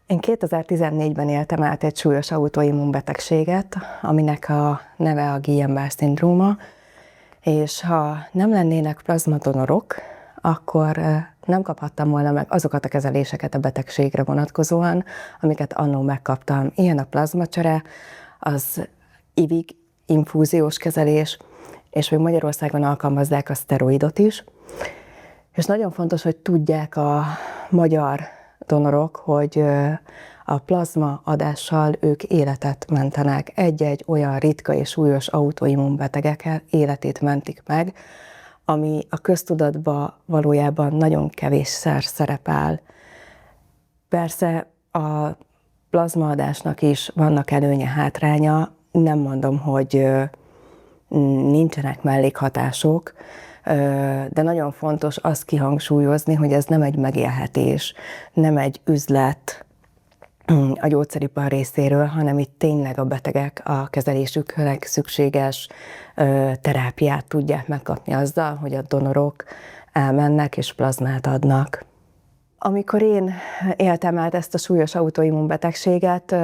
Én 2014-ben éltem át egy súlyos autoimmunbetegséget, aminek a neve a Guillain-Barré-szindróma, és ha nem lennének plazmadonorok, akkor nem kaphattam volna meg azokat a kezeléseket a betegségre vonatkozóan, amiket annó megkaptam. Ilyen a plazmacsere, az IVIG, infúziós kezelés, és még Magyarországon alkalmazzák a szteroidot is. És nagyon fontos, hogy tudják a magyar donorok, hogy a plazma adással ők életet mentenek. Egy-egy olyan ritka és súlyos autoimmunbetegek életét mentik meg, ami a köztudatban valójában nagyon kevésszer szerepel. Persze a plazmaadásnak is vannak előnye, hátránya. Nem mondom, hogy nincsenek mellékhatások, de nagyon fontos azt kihangsúlyozni, hogy ez nem egy megélhetés, nem egy üzlet a gyógyszeripar részéről, hanem itt tényleg a betegek a kezelésüknek szükséges terápiát tudják megkapni azzal, hogy a donorok elmennek és plazmát adnak. Amikor én éltem át ezt a súlyos autoimmunbetegséget,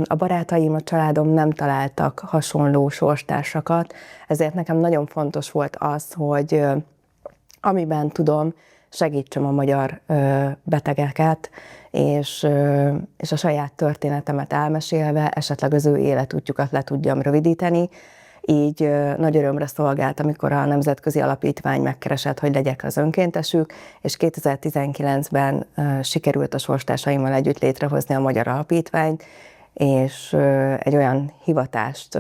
a barátaim, a családom nem találtak hasonló sorstársakat, ezért nekem nagyon fontos volt az, hogy amiben tudom, segítsem a magyar betegeket, és a saját történetemet elmesélve esetleg az ő életútjukat le tudjam rövidíteni. Így nagy örömre szolgált, amikor a Nemzetközi Alapítvány megkeresett, hogy legyek az önkéntesük, és 2019-ben sikerült a sorstársaimmal együtt létrehozni a Magyar Alapítványt, és egy olyan hivatást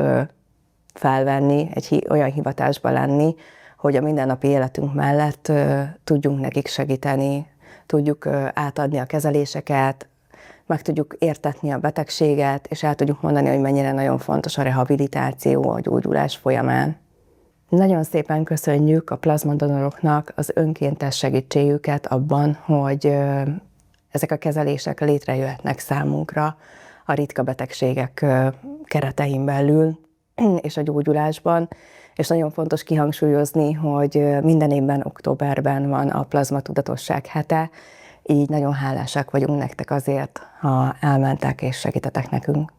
felvenni, olyan hivatásba lenni, hogy a mindennapi életünk mellett tudjunk nekik segíteni, tudjuk átadni a kezeléseket, meg tudjuk értetni a betegséget, és el tudjuk mondani, hogy mennyire nagyon fontos a rehabilitáció a gyógyulás folyamán. Nagyon szépen köszönjük a plazmadonoroknak az önkéntes segítségüket abban, hogy ezek a kezelések létrejöhetnek számunkra a ritka betegségek keretein belül és a gyógyulásban. És nagyon fontos kihangsúlyozni, hogy minden évben októberben van a plazmatudatosság hete, így nagyon hálásak vagyunk nektek azért, ha elmentek és segítetek nekünk.